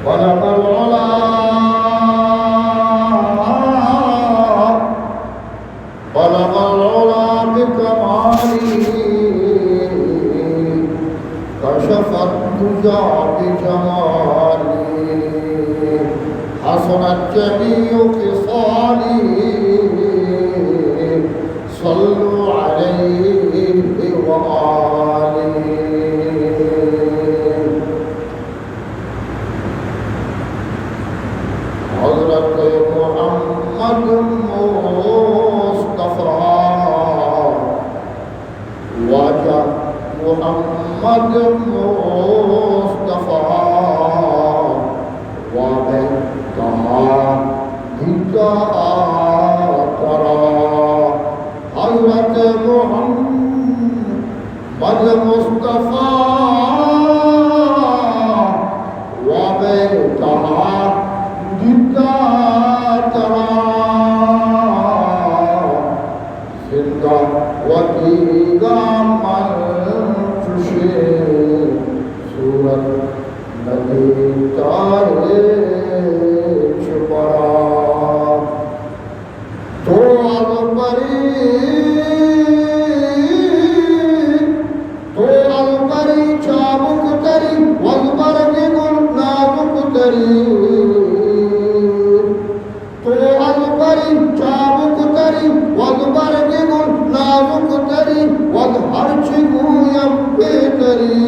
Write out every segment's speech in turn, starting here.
بلغ العلا بلغ العلا بكماله كشف الدجى بجماله حسنت جميع خصاله صلوا عليه وآله. حضرت محمد مصطفیٰ واجہ محمد مصطفیٰ وابے کہاں دھتا ترا. حضرت محمد مصطفیٰ وابے کہاں دھتا ترا. زندہ وطیگا منفشے صورت ندی تارے چھپرا. تو البری چابک تری والبر گل نازک تری. تو البری چابک تری والبر گل نازک تری والہر چگویم بہتری.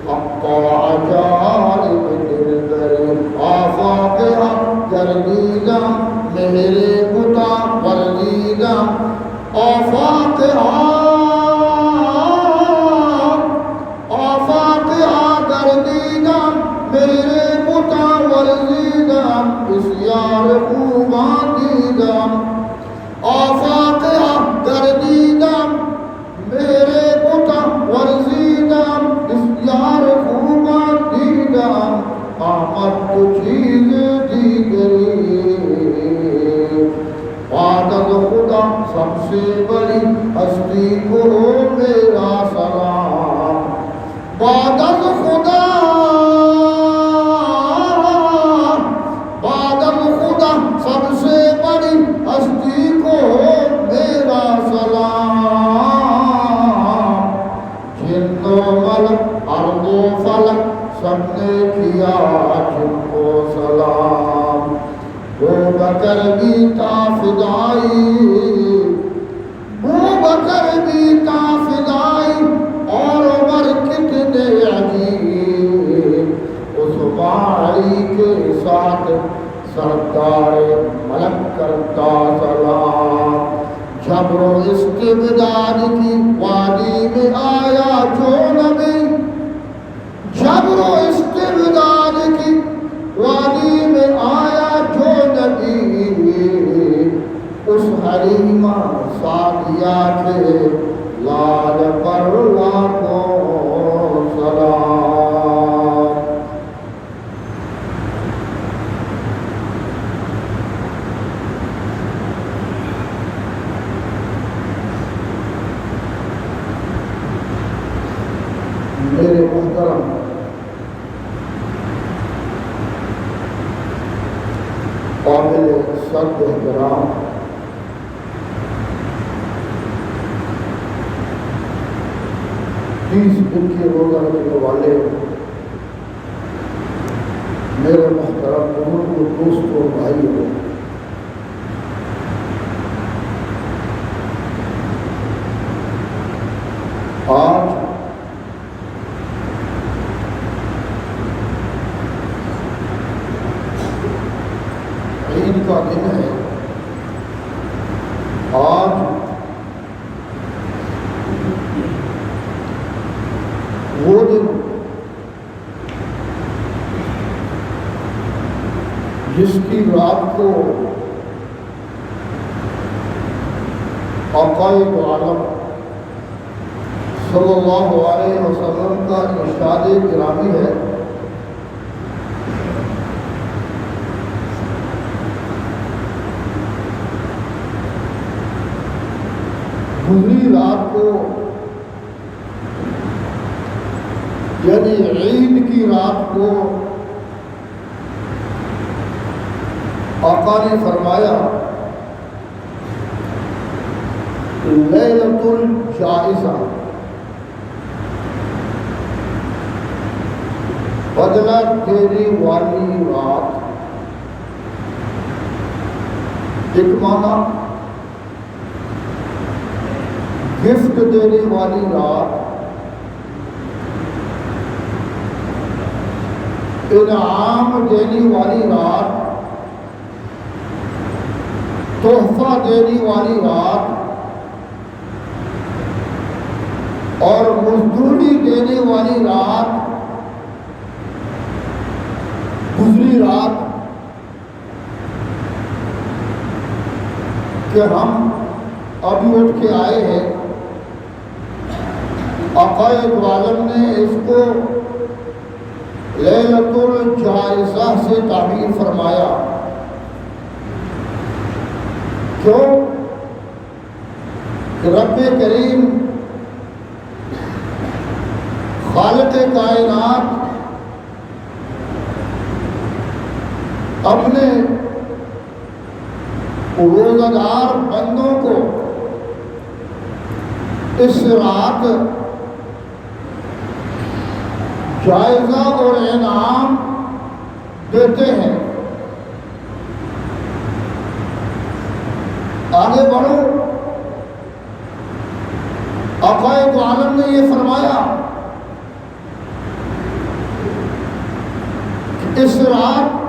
حقا عجائب دل دری آفاق حق گردیدم میرے بتا ورزیدم. آفاق گردیدم میرے بتا ورزیدم. بسیار خوبان دیدم. آفاق گردیدم میرے بتا ورزیدم. بسیار خوبان دیدم. آمد تو چیز دیگری بعد از خدا سب سے بڑی ہستی کو میرا سلام. بعد از خدا سب سے بڑی ہستی کو میرا سلام. جن و ملک ارض و فلک سب نے کیا جن کو سلام. بوبکر بھی تا فدائی بوبکر بھی تا فدائی اور عمر کتنے عجیب. عثمانی کے ساتھ سردار ملک کرتا سلام. جبر و استبداد کی وادی میں آیا جو نبی. جبر و استبداد کی وادی میں آیا جو نبی. اس حلیمہ سعدیہ کے لال پر لاکھوں سلام. میرے محترم قابل صد احترام دن کے روزہ رکھنے والے میرے محترم بزرگوں دوستوں بھائیوں، آج عید کا دن ہے. آج وہ دن جس کی رات کو آقا دو عالم صلی اللہ علیہ وسلم کا ارشاد گرامی ہے، گزری رات کو یعنی عید کی رات کو آقا نے فرمایا لیلۃ الجائزہ، بدلہ دینے والی رات، ایک معنی گفٹ دینے والی رات، انعام دینے والی رات، تحفہ دینے والی رات اور مزدوری دینے والی رات، گزری رات کہ ہم ابھی اٹھ کے آئے ہیں۔ آقا دو عالم نے اس کو لیلۃ الجائزہ سے تعبیر فرمایا۔ کیوں؟ کہ رب کریم خالق کائنات اپنے روزہ دار بندوں کو اس رات جائزہ اور انعام دیتے ہیں۔ آگے بڑھو، آقا دو عالم نے یہ فرمایا کہ اس رات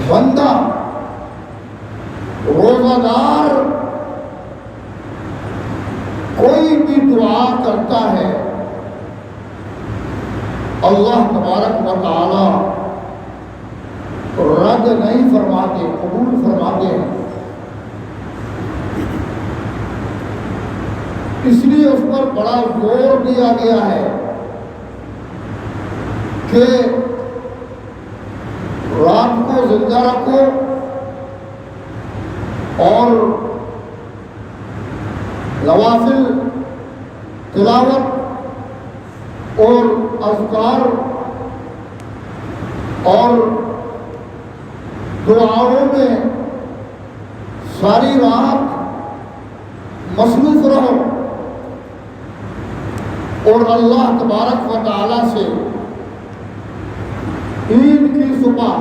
بندہ روزہ دار کوئی بھی دعا کرتا ہے، اللہ تبارک و تعالی رد نہیں فرماتے، قبول فرماتے ہیں۔ اس لیے اس پر بڑا زور دیا گیا ہے کہ رات کو زندہ رکھو اور نوافل تلاوت اور اذکار اور دعاؤں میں ساری رات مصروف رہو اور اللہ تبارک و تعالی سے عید کی صبح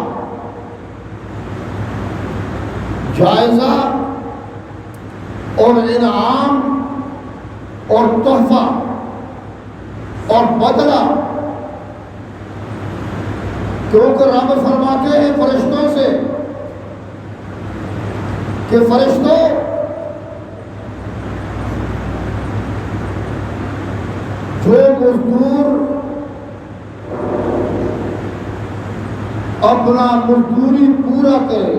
جائزہ اور انعام اور تحفہ اور بدلہ، کیونکہ رب فرماتے ہیں فرشتوں سے کہ فرشتوں جو مزدور اپنا مزدوری پورا کرے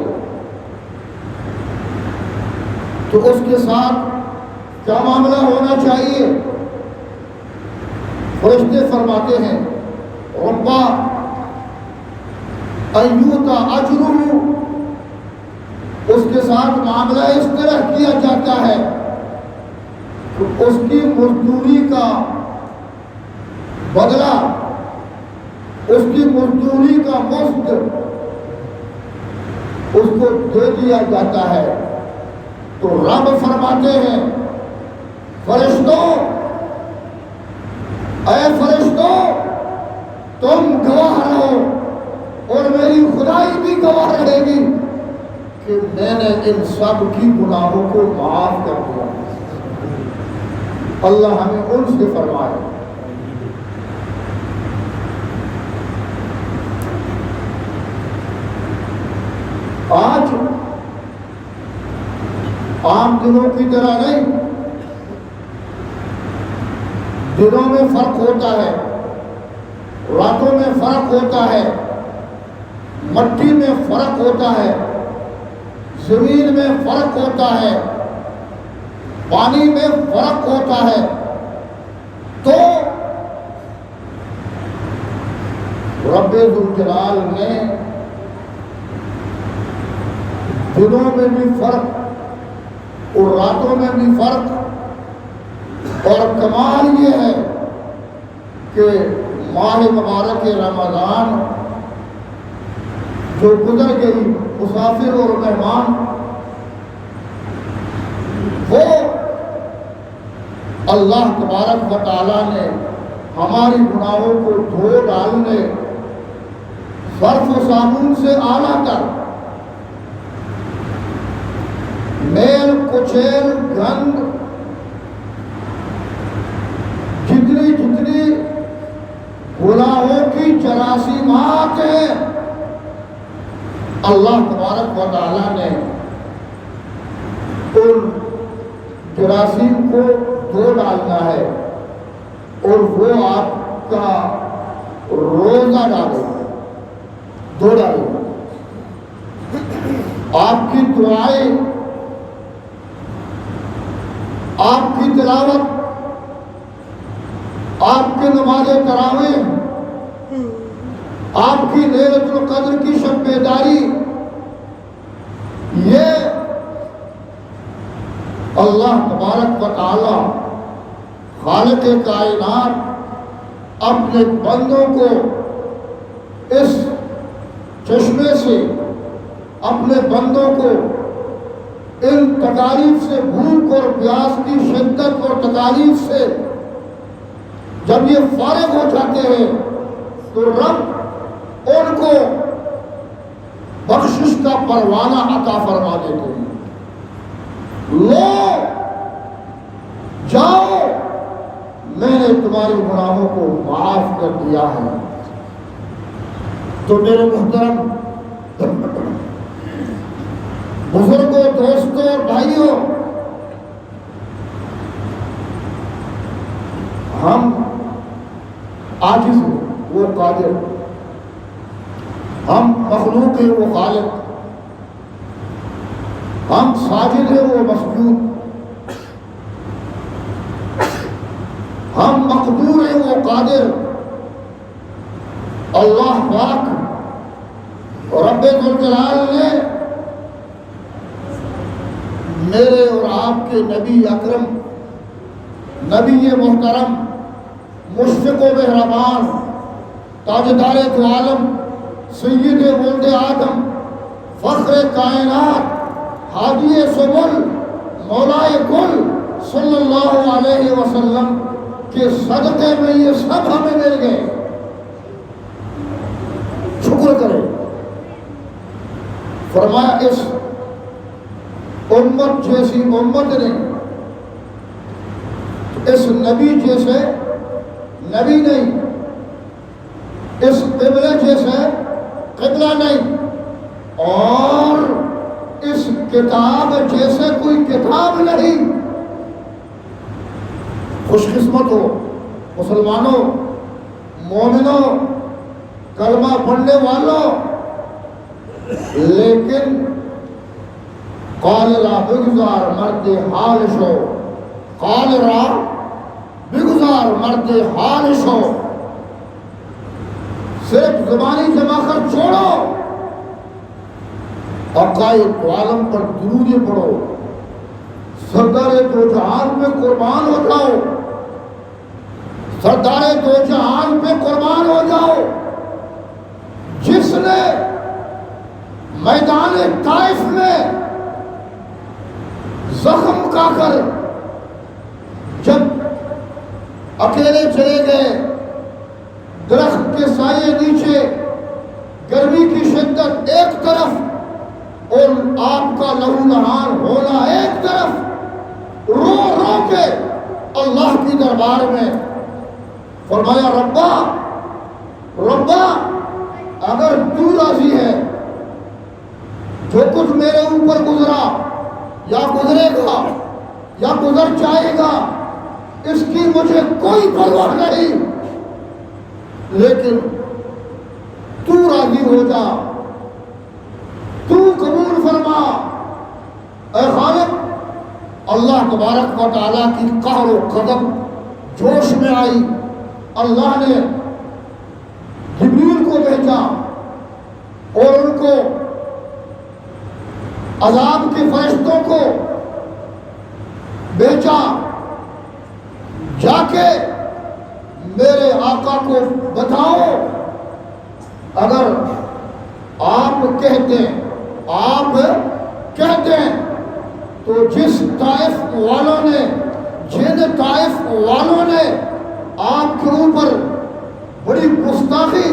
تو اس کے ساتھ کیا معاملہ ہونا چاہیے؟ فرشتے فرماتے ہیں ربا ایوتا اجرہ، اس کے ساتھ معاملہ اس طرح کیا جاتا ہے کہ اس کی مزدوری کا بدلہ، اس کی مزدوری کا مزد اس کو دے دیا جاتا ہے۔ تو رب فرماتے ہیں فرشتوں، اے فرشتوں تم گواہ رہو اور میری خدائی بھی گواہ رہے گی کہ میں نے ان سب کی گناہوں کو معاف کر دیا۔ اللہ ہمیں ان سے فرمائے۔ آج عام دنوں کی طرح نہیں، دنوں میں فرق ہوتا ہے، راتوں میں فرق ہوتا ہے، مٹی میں فرق ہوتا ہے، زمین میں فرق ہوتا ہے، پانی میں فرق ہوتا ہے۔ تو رب ذوالجلال نے دنوں میں بھی فرق اور راتوں میں بھی فرق، اور کمال یہ ہے کہ ماہ مبارک رمضان جو گزر گئی مسافر اور مہمان، وہ اللہ تبارک و تعالیٰ نے ہماری گناہوں کو دھو ڈالنے، صرف و صابن سے آلہ کر میل کچیل گند جتنی گناہوں کی جراثیمات ہیں، اللہ تبارک و تعالیٰ نے ان جراثیم کو دھو ڈالنا ہے، اور وہ آپ کا روزہ ڈالے گا، دھو ڈالے گا۔ آپ کی دعائیں، آپ کی تلاوت، آپ کی نماز تراویح، آپ کی لیلۃ القدر کی شب بیداری، یہ اللہ تبارک و تعالی خالق کائنات اپنے بندوں کو اس چشمے سے، اپنے بندوں کو ان تکالیف سے، بھوک اور پیاس کی شدت اور تکالیف سے جب یہ فارغ ہو جاتے ہیں تو رب ان کو بخشش کا پروانہ عطا فرما دیتے ہیں۔ لو جاؤ، میں نے تمہارے گناہوں کو معاف کر دیا ہے۔ تو میرے محترم بزرگوں، دوستوں اور بھائیوں، ہم عاجز ہیں، وہ قادر، ہم مخلوق ہیں، وہ خالق، ہم ساجد ہیں، وہ مسجود، ہم مقدور ہیں، وہ قادر۔ اللہ پاک رب ذوالجلال نے میرے اور آپ کے نبی اکرم، نبی محترم، مشفق و مہربان، تاجدار دو عالم، سید ولد آدم، فخر کائنات، ہادی سبل، مولائے کل صلی اللہ علیہ وسلم کے صدقے میں یہ سب ہمیں مل گئے۔ شکر کریں۔ فرمایا اس امت جیسی امت نے، اس نبی جیسے نبی نہیں، اس قبلے جیسے قبلہ نہیں، اور اس کتاب جیسے کوئی کتاب نہیں۔ خوش قسمت ہو مسلمانوں، مومنوں، کلمہ پڑھنے والوں، لیکن قال را بگزار مرد حال شو، قال را بگزار مرد حال شو، صرف زبانی جمع کر چھوڑو، عقائد عالم پر درود پڑھو، سردار دو جہان پہ قربان ہو جاؤ، سردار دو جہان پہ قربان ہو جاؤ، جس نے میدان طائف میں زخم کا کر جب اکیلے چلے گئے درخت کے سائے نیچے، گرمی کی شدت ایک طرف اور آپ کا لہو نہار ہونا ایک طرف، رو رو کے اللہ کی دربار میں فرمایا ربا ربا، اگر تو راضی ہے جو کچھ میرے اوپر گزرا یا گزرے گا یا گزر جائے گا اس کی مجھے کوئی پرواہ نہیں، لیکن تو راضی ہو جا، تو قبول فرما۔ اے خالق، اللہ تبارک و تعالیٰ کی قہر و غضب جوش میں آئی، اللہ نے جبریل کو بھیجا اور ان کو عذاب کے فرشتوں کو بھیجا، جا کے میرے آقا کو بتاؤ اگر آپ کہتے ہیں، آپ کہتے ہیں۔ تو جس طائف والوں نے، جن طائف والوں نے آپ کے اوپر بڑی گستاخی،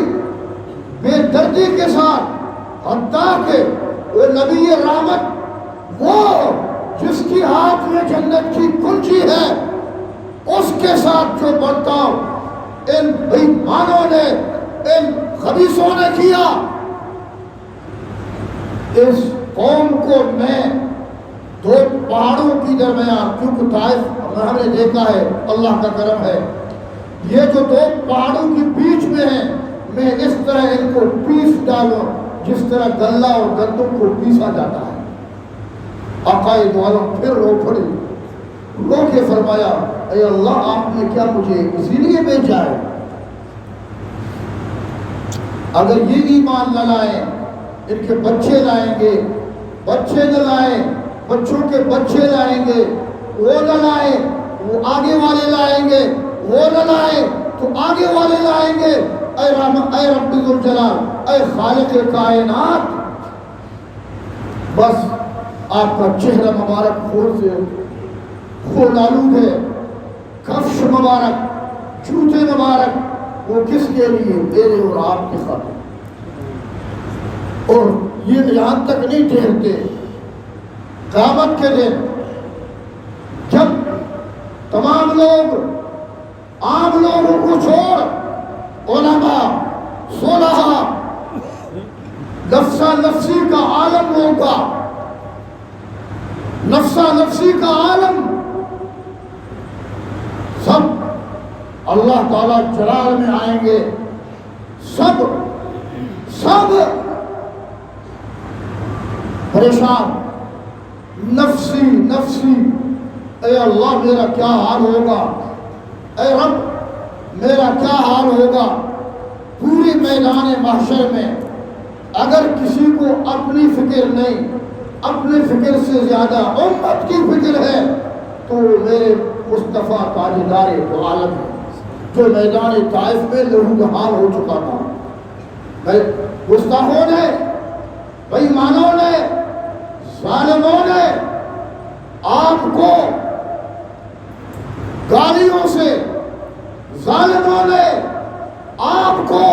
بے دردی کے ساتھ، حتیٰ کہ وہ نبی رحمت، وہ جس کی ہاتھ میں جنت کی کنجی ہے، اس کے ساتھ جو برتاؤ ان بےایمانوں نے، ان خبیثوں نے کیا، اس قوم کو میں دو پہاڑوں کی درمیان، کیونکہ طائف ہم نے دیکھا ہے، اللہ کا کرم ہے، یہ جو دو پہاڑوں کے بیچ میں ہیں، میں اس طرح ان کو پیس ڈالوں جس طرح غلہ اور گندم کو پیسا جاتا ہے۔ آقا دو عالم پھر رو پڑے، رو کے فرمایا، اے اللہ آپ نے کیا مجھے اسی لیے بھیجا ہے؟ اگر یہ ایمان نہ لائیں، ان کے بچے لائیں گے، بچے نہ لائیں، بچوں کے بچے لائیں گے، وہ نہ لائیں وہ آگے والے لائیں گے، وہ نہ لائیں تو آگے والے لائیں گے۔ اے رب ذوالجلال، اے خالق کائنات، بس آپ کا چہرہ مبارک خون سے خون آلود ہے، کفش مبارک، جوتے مبارک، وہ کس کے لیے؟ میرے اور آپ کے خاطر۔ اور یہ یہاں تک نہیں ٹھہرتے، قیامت کے دن جب تمام لوگ، عام لوگوں کو چھوڑ، علماء، صلحاء، نفسا نفسی کا عالم ہوگا، نفسا نفسی کا عالم، سب اللہ تعالیٰ جلال میں آئیں گے، سب پریشان، نفسی نفسی، اے اللہ میرا کیا حال ہوگا، اے رب میرا کیا حال ہوگا۔ پوری میدان محشر میں اگر کسی کو اپنی فکر نہیں، اپنی فکر سے زیادہ امت کی فکر ہے، تو میرے مصطفیٰ تاجدار دو عالم ہے، جو میدان طائف میں لہوبہار ہو چکا تھا۔ گستاخوں نے، بے ایمانوں نے، ظالموں نے آپ کو گالیوں سے، ظالموں نے آپ کو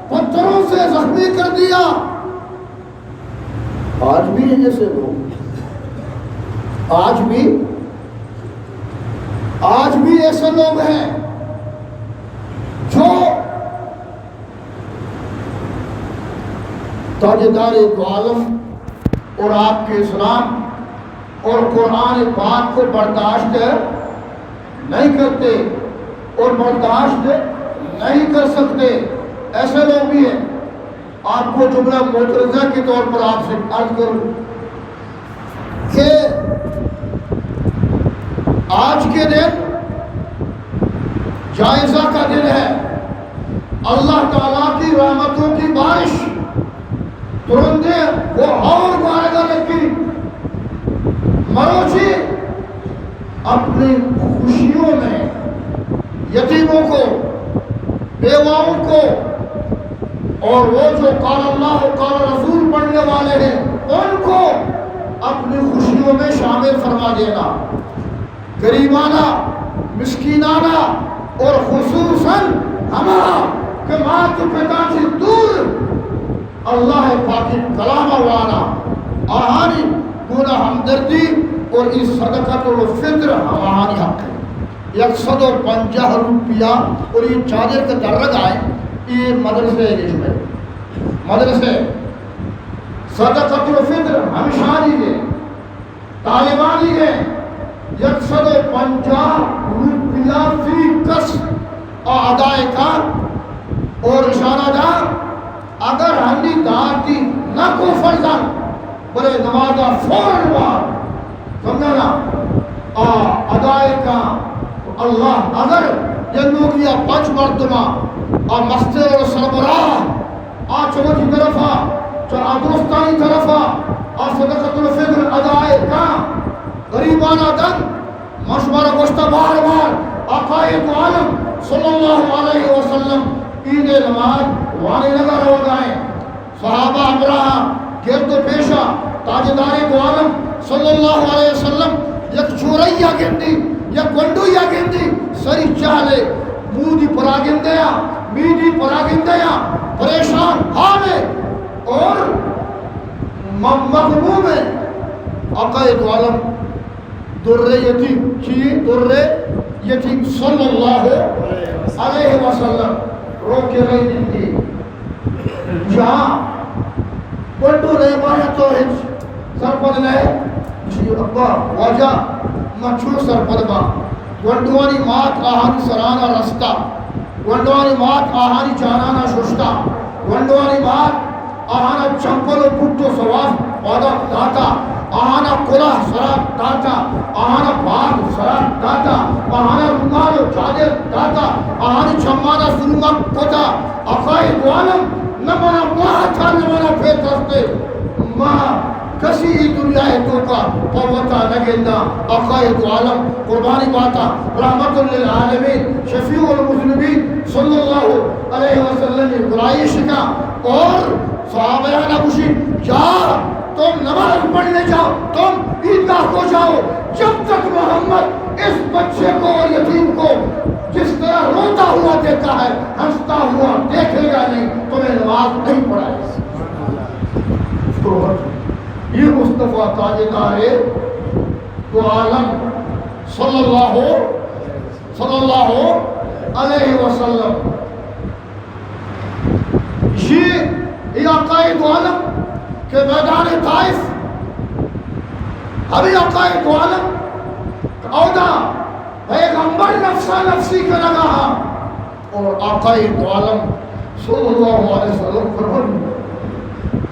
پتھروں سے زخمی کر دیا۔ آج بھی ہیں ایسے لوگ، آج بھی ایسے لوگ ہیں جو تاجدار دو عالم اور آپ کے اسلام اور قرآن پاک کو برداشت نہیں کرتے اور برداشت نہیں کر سکتے۔ ایسے لوگ بھی ہیں۔ آپ کو جملہ معترضہ کے طور پر آپ سے عرض کروں کہ آج کے دن جائزہ کا دن ہے، اللہ تعالیٰ کی رحمتوں کی بارش، ترندے وہ اور مارے گا، لیکن مروچی اپنی خوشیوں میں یتیموں کو، بیواؤں کو، اور وہ جو قال اللہ قال رسول پڑھنے والے ہیں ان کو اپنی خوشیوں میں شامل فرما دینا۔ غریبانہ، مسکینانہ اور خصوصاً ہمارا کہ ماں کے پتا سے دور اللہ پاکی کلام والا آہانی گناہ ہمدردی اور اس صدقۃ الفطر ہماری حق ہے۔ 150 روپیہ اور یہ چادر کا درد آئے، یہ مدرسے ہے، میں مدرسے صدقۃ الفطر ہمشانی ہے، طالبانی ہے، 150 روپیہ فی کس ادائے کا اور اشارہ دار اگر ہنی داتی نہ کو فرزن بڑے نمازہ فوراً بار سمجھنا ادائے کا اللہ اگر جنوب یا 5 مرتبہ اور مستر اور سربراہ چوتھی طرف دوستانی طرف اور صدقۃ الفطر ادائے کا غریبانہ دن مشورہ گوشتہ بار بار عقائد عالم صلی اللہ علیہ وسلم عید نماز وانی نگر ہو گئے، صحابہ امراہ تاجدار دو عالم صلی اللہ علیہ وسلم یک چوریا گندی یک گنڈویا گندی سری چالے مودی پرا گندیا میدی پرا گندیا پریشان حالے اور مغموم ہے عقائد عالم در یتیم چیئے در یتیم صلی اللہ علیہ وسلم روکے رہی دن کی جہاں پنڈو رہے بایا تو سرپد لے جی ابا واجہ مچھو سرپد با ونڈوانی مات آہانی سرانا رستا ونڈوانی مات آہانی جانانا ششتا ونڈوانی مات آہانا چمپل و پٹو سواف پادا داتا آہانا کلہ سرات داتا آہانا باغ سرات داتا آہانا رمال و چادر داتا آہانی چمانا سلمک پتا عقائد عالم نمانا ماہ تھا نمانا پھیت رستے ماہ کسی ہی دنیا ہے تو کا پوتا نگندہ عقائد عالم قربانی باتا رحمت للعالمین شفیع المذنبین صلی اللہ علیہ وسلم برائش کا اور صحابہ نبوشی جا تم نماز پڑھنے جاؤ تم عیدگاہ کو جاؤ جب تک محمد اس بچے کو اور یتیم کو جس طرح روتا ہوا دیکھا ہے ہنستا ہوا دیکھے گا نہیں تمہیں نماز نہیں پڑھائے یہ مصطفیٰ تاجدار دو عالم صلی اللہ علیہ وسلم یہ عقائد عالم کہ میدان طائف ابھی عقائد عالم اودا پیغمبر نفسا نفسی کا لگا اور عقائد عالم صلی اللہ علیہ وسلم فرماتے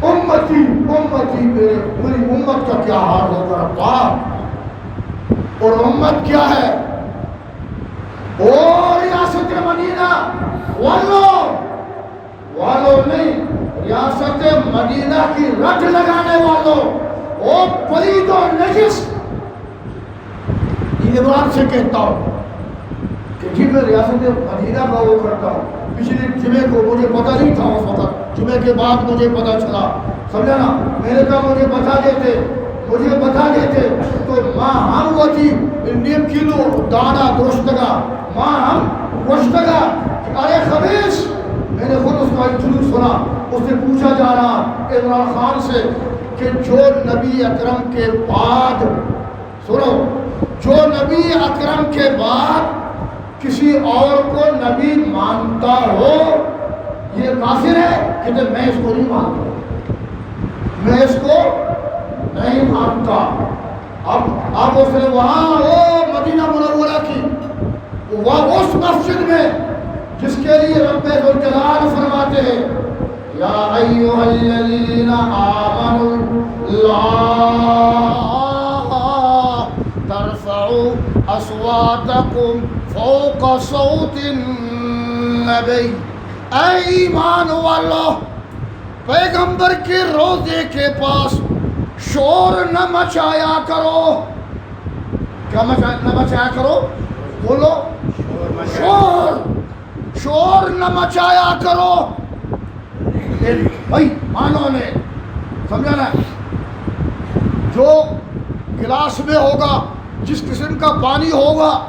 امتی امتی میری امت کا کیا حال ہوگا رب اور امت کیا ہے اور ریاست مدینہ والو نہیں ریاست مدینہ کی رٹ لگانے والوں او پلید و نجس یہ عمران سے کہتا ہوں کہ جی میں ریاست مدینہ کا وہ کرتا ہوں پچھلے جمعے کو مجھے پتہ نہیں تھا اس وقت جمعے کے بعد مجھے پتہ چلا سمجھا نا میں نے کہا مجھے بتا دیتے تو ماں ہم وہ تھی نیم کلو دانا درشتگا ماں ہم گوشتگا ارے خبیث میں نے خود اس کا جلوس سنا اس سے پوچھا جا رہا عمران خان سے کہ جو نبی اکرم کے بعد سنو جو نبی اکرم کے بعد کسی اور کو نبی مانتا ہو یہ کافر ہے کہ میں اس کو نہیں مانتا میں اس کو نہیں مانتا اب اس نے وہاں وہ مدینہ منورہ کی وہ اس مسجد میں جس کے لیے رب ذوالجلال فرماتے ہیں یا ایھا الذین آمنوا لا ترفعوا اصواتکم فوق صوت النبی اے ایمان والو پیغمبر کے روضے کے پاس شور نہ مچایا کرو کیا نہ مچایا کرو بولو شور نہ مچایا کرو بھائی مانو نے سمجھا نا جو گلاس میں ہوگا جس قسم کا پانی ہوگا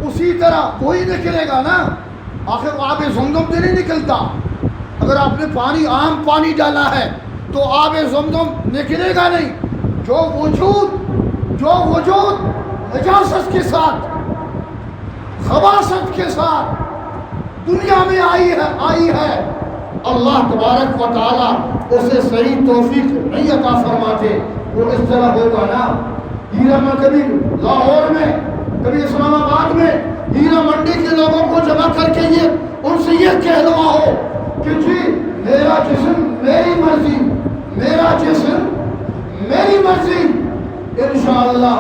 اسی طرح وہی نکلے گا نا آخر وہ آب زمزم سے نہیں نکلتا اگر آپ نے پانی عام پانی ڈالا ہے تو آب زمزم نکلے گا نہیں جو وجود نجاست کے ساتھ خباثت کے ساتھ دنیا میں آئی ہے اللہ تبارک و تعالیٰ اسے صحیح توفیق نہیں عطا فرماتے وہ اس طرح ہوگا نا ہیرا میں کبھی لاہور میں کبھی اسلام آباد میں ہیرا منڈی کے لوگوں کو جمع کر کے ان سے یہ کہلواؤ کہ جی میرا جسم میری مرضی میرا جسم میری مرضی انشاءاللہ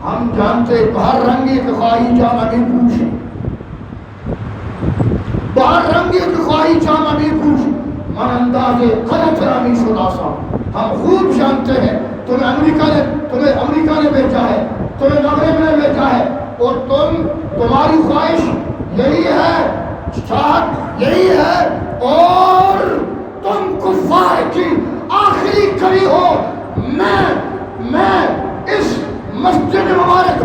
ہم جانتے باہر رنگی کے خواہی جامع بھی پوچھ باہر رنگی کے خواہی جامع بھی پوچھ من انداز غلط رامی شدہ سا ہم خوب جانتے ہیں تمہیں امریکہ نے بھیجا ہے تمہیں مغرب نے بھیجا ہے اور تمہاری خواہش یہی ہے چاہت یہی ہے اور تم کفار کی آخری کڑی ہو میں اس مسجد مبارک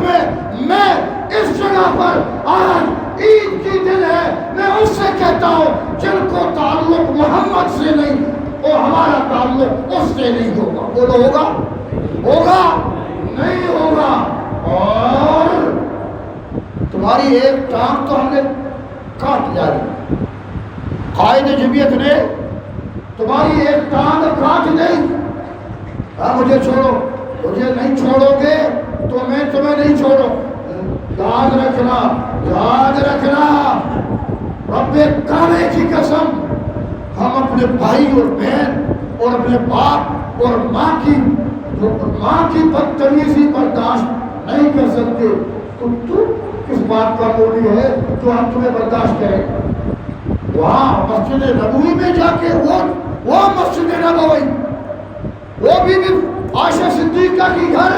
میں اس جگہ پر آج عید کی دن ہے، میں اس سے کہتا ہوں جن کو تعلق محمد سے نہیں، وہ ہمارا تعلق اس سے نہیں ہوگا۔ بولو ہوگا نہیں ہوگا۔ اور تمہاری ایک ٹانگ تو ہم نے کاٹ جائے، قائد جمعیت نے تمہاری ایک ٹانگ کاٹ دی۔ مجھے چھوڑو، مجھے نہیں چھوڑو گے تو میں تمہیں نہیں چھوڑوں۔ یاد رکھنا رب کعبے کی قسم، ہم اپنے بھائی اور بہن اور اپنے باپ اور ماں کی بدتمیزی برداشت نہیں کر سکتے، تو کس بات کا مولی ہے جو ہم تمہیں برداشت کریں؟ وہاں مسجد نبوی میں جا کے وہ مسجد نبوی، وہ بھی عائشہ صدیقہ کی گھر،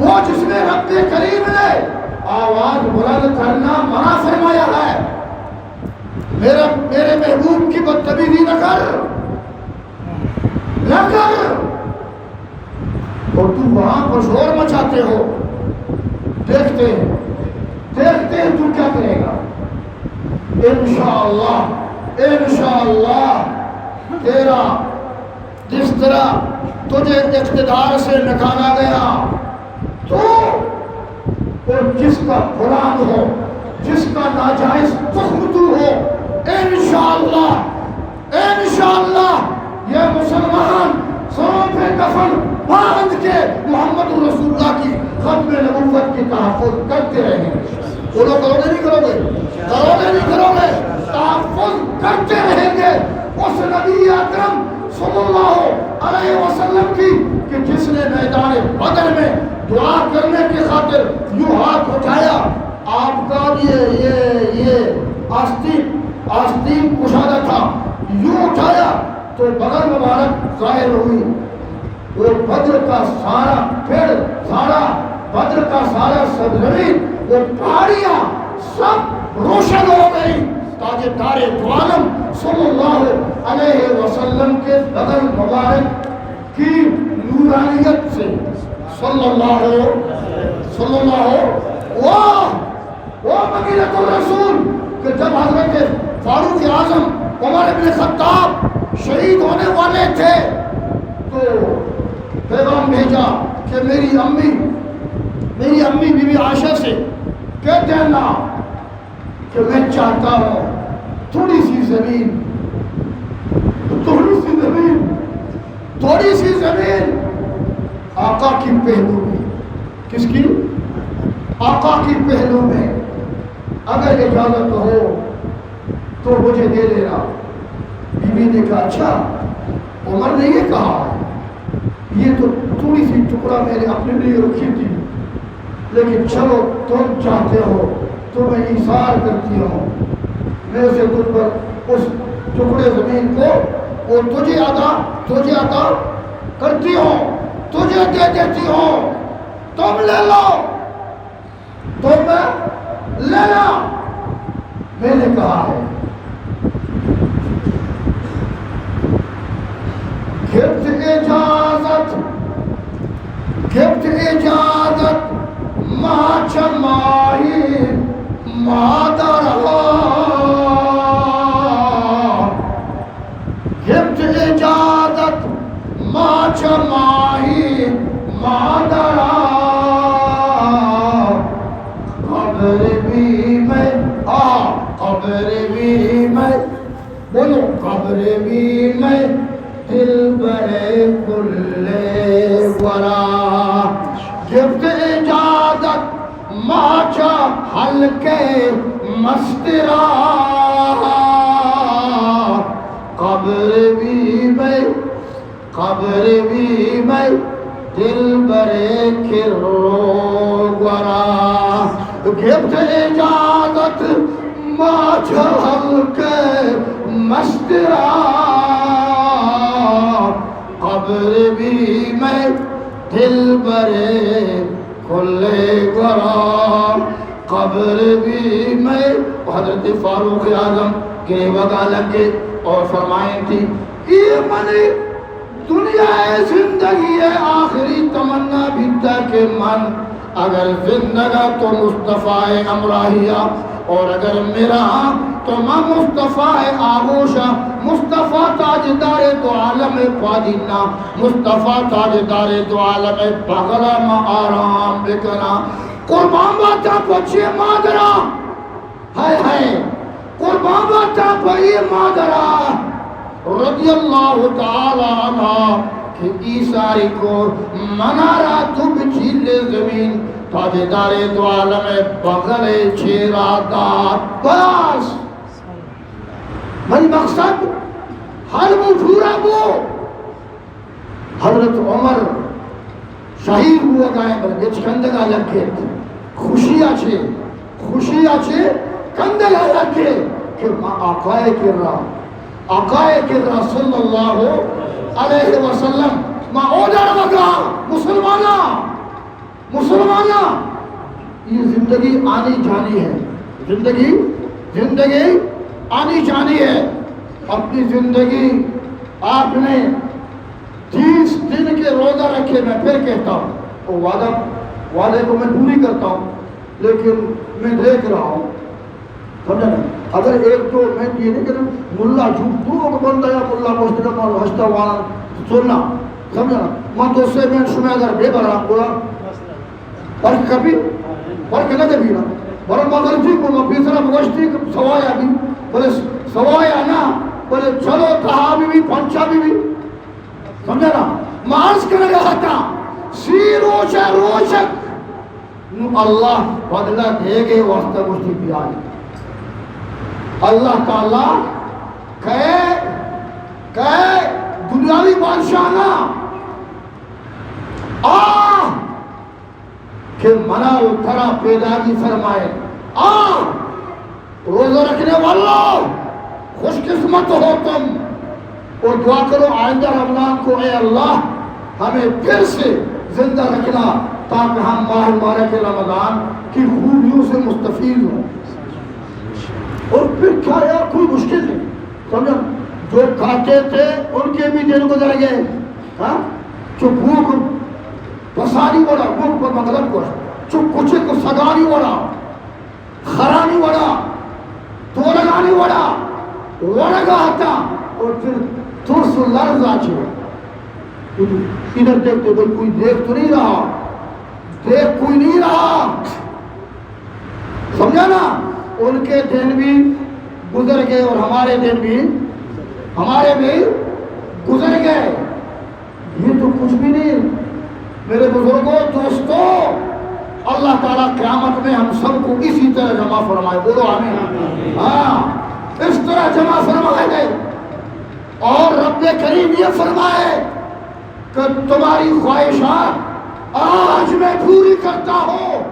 وہ جس میں رب کریم نے آواز بلند کرنا منع فرمایا ہے، میرے محبوب کی بدتمیزی نہ کر، اور تم وہاں پر شور مچاتے ہو۔ دیکھتے ہیں تو کیا کرے گا۔ انشاءاللہ تیرا جس طرح تجھے اقتدار سے نکالا گیا، تو اور جس کا غلام ہو، جس کا ناجائز تخم تو ہو، انشاءاللہ یہ مسلمان سروں پہ کفن باندھ کے محمد رسول اللہ کی ختم نبوت کی تحفظ کرتے رہیں گے۔ بولو کرو گے تحفظ کرتے رہیں گے اس نبی اکرم صلی اللہ علیہ وسلم کی، کہ جس نے میدان بدر میں دعا کرنے کی خاطر یوں ہاتھ اٹھایا، آپ کا یہ آستین کشادہ تھا، یوں اٹھایا تو بدر مبارک ظاہر ہوئی، وہ بدر کا سارا پیڑ سارا، بدر کا سارا سرزمین، وہ پہاڑیاں سب روشن ہو گئی، تاجدار دو عالم صلی اللہ علیہ وسلم کے بدن مبارک کی نورانیت سے صلی اللہ وہ مدینۃ الرسول کہ جب حضرت فاروق اعظم عمر بن خطاب شہید ہونے والے تھے تو پیغام بھیجا کہ میری امی بی بی عائشہ سے کہہ دینا کہ میں چاہتا ہوں تھوڑی سی زمین آقا کی پہلو میں، کس کی؟ آقا کی پہلو میں اگر اجازت ہو تو مجھے دے دینا۔ بی بی نے کہا اچھا، عمر نے یہ کہا، یہ تو تھوڑی سی ٹکڑا میں نے اپنے لیے رکھی تھی، لیکن چلو تم چاہتے ہو تو میں ایثار کرتی ہوں، میں اسے تجھ پر اس ٹکڑے زمین کو وہ تجھے عطا کرتی ہوں، تجھے دے دیتی ہوں، تم لے لو، تم لینا۔ میں نے کہا ہے گفت اجازت ماں چمائی مادر گفت اجازت ماں چمائی مادر قبر بھی میں بولو قبر بھی میں دل برے کل ورا گفت اجازت ماچا ہلکے مسترا قبر بھی میں دل برے کرو ورا گفت اجازت ماچا ہلکے مسترا قبر بھی میں دل برے کھلے گرا قبر بھی میں۔ حضرت فاروق اعظم کے وگا لگے اور فرمائیں تھی یہ منی دنیا زندگی آخری تمنا بھی تھا کہ من اگر زندگا تو مصطفیٰ امراہیہ اور اگر میرا تو میں مصطفیٰ آغوشہ مصطفیٰ تاجدار دو عالم پادینا مصطفیٰ تاجدار دو عالم بغلا ما آرام بکنا قربان باتا پچھے مادرہ ہائے قربان باتا پچھے مادرہ رضی اللہ تعالی عنہ کہ عیسائی کو منارہ تو بچھیل زمین تاجدار دو عالم بغل چھیرا داد بس من مقصد حل مفورہ بو حضرت عمر شہید ہوا گئے بلکہ کندگا لگے خوشی آچے کندگا لگے کہ ماں آقائے کرا صلی اللہ علیہ وسلم ماں اوڈر مگا مسلمانہ یہ زندگی آنی جانی ہے زندگی آنی جانی ہے اپنی زندگی آپ نے 30 دن کے روزہ رکھے میں پھر کہتا ہوں وہ وعدے کو میں پوری کرتا ہوں لیکن میں دیکھ رہا ہوں سمجھا نا اگر ایک تو میں یہ نہیں کہتا ملا جھوٹ دونوں کو بندہ یا ملا مستقب اور ہشتہ والا سننا سمجھا نا ماں تو سے میں شمع اگر بے برا بولا فرق کبھی فرق نہ کبھی نا برا مغربی کو میں پیسرا بگشتی سوایا بھی بولے سوایا نا بولے چلو تہابی بھی پنچا بھی سمجھا نا مارس کرنے گا تھا سی روشک اللہ بدلہ دے گے واسطہ مجھتی بھی آئی اللہ تعالیٰ کہے دنیاوی بادشاہ نا کہ منع اتھرا پیدا کی فرمائے روزہ رکھنے والوں خوش قسمت ہو تم اور دعا کرو آئندہ رمضان کو اے اللہ ہمیں پھر سے زندہ رکھنا تاکہ ہم ماہ مبارک رمضان کی خوبیوں سے مستفید ہوں اور پھر کیا یار کوئی مشکل نہیں سمجھا جو کھاتے تھے ان کے بھی دن گزر گئے جو بھوک پسانی وڑا بھوک پر مغرب کو جو کچھ کو سگانی وڑا خرانی وڑا تولگانی وڑا وڑگا آتا اور پھر ترس لرز آچے ادھر دیکھتے بھئی کوئی دیکھ تو نہیں رہا دیکھ کوئی نہیں رہا سمجھا نا ان کے دن بھی گزر گئے اور ہمارے دن بھی گزر گئے یہ تو کچھ بھی نہیں میرے بزرگوں دوستوں اللہ تعالیٰ قیامت میں ہم سب کو اسی طرح جمع فرمائے بولو آمین اس طرح جمع فرمائے گئے اور رب کریم یہ فرمائے کہ تمہاری خواہشات آج میں پوری کرتا ہوں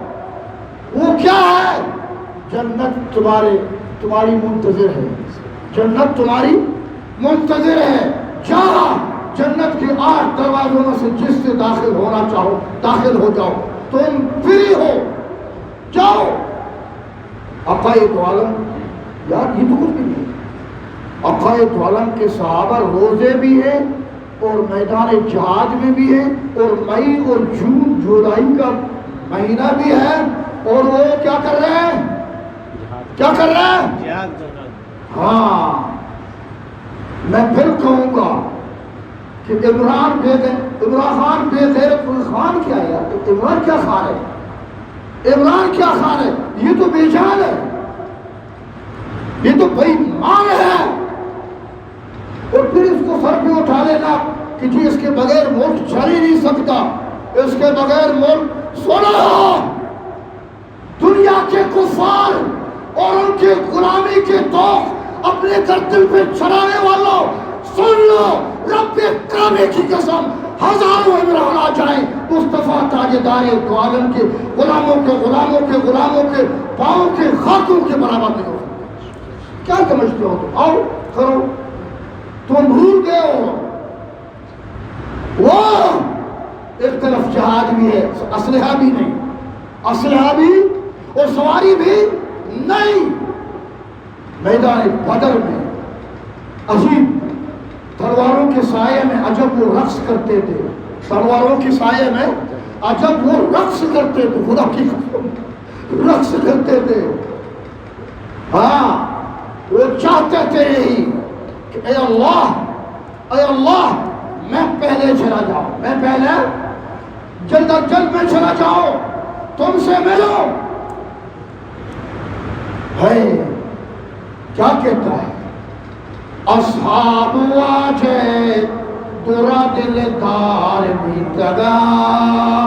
وہ کیا ہے جنت تمہاری منتظر ہے جنت تمہاری منتظر ہے جہاں جنت کے 8 دروازوں میں سے جس سے داخل ہونا چاہو داخل ہو جاؤ تم فری ہو جاؤ عقائد عالم یار یہ تو کچھ بھی نہیں عقائد عالم کے صحابہ روزے بھی ہیں اور میدان جہاد میں بھی ہیں اور مئی اور جون جولائی کا مہینہ بھی ہے اور وہ کیا کر رہے ہیں ہاں میں پھر کہوں گا کہ عمران خان بے غیرت خان کیا ہے عمران کیا خان ہے عمران کیا خان ہے یہ تو بے جان ہے یہ تو بے ایمان ہے اور پھر اس کو سر پہ اٹھا لینا کہ جی اس کے بغیر ملک چل ہی نہیں سکتا اس کے بغیر ملک سنو دنیا کے کفار اور ان کے غلامی کے توق اپنے گردن پہ چڑھانے والوں سن لو رب کعبے کی قسم ہزاروں عمران آ جائیں مصطفیٰ تاجدار دو عالم کے غلاموں کے پاؤں کے خاکوں کے برابر نہیں ہو سکتے کیا سمجھتے ہو تم آؤ کرو تم بھول گئے ہو وہ ایک طرف جہاد بھی ہے اسلحہ بھی نہیں اسلحہ بھی اور سواری بھی نہیں میدان بدر میں عظیم تلواروں کے سائے میں عجب وہ رقص کرتے تھے، تلواروں کے سائے میں عجب وہ رقص کرتے تھے، خدا کی قسم رقص کرتے تھے۔ ہاں وہ چاہتے تھے یہی کہ اے اللہ میں پہلے چلا جاؤں، میں پہلے جلد از جلد میں چلا جاؤں، تم سے ملو۔ ہے کیا کہتا ہے؟ اصحاب واجہ درا دلدار بھی تگا،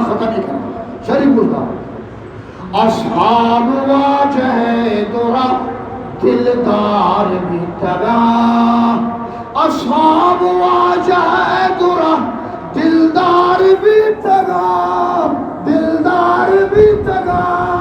ختم نہیں کرنا، شریف بولتا اصحاب واجہ درا دلدار بھی تگا، اصحاب واجہ درا دلدار بھی تگا، دلدار بھی تگا۔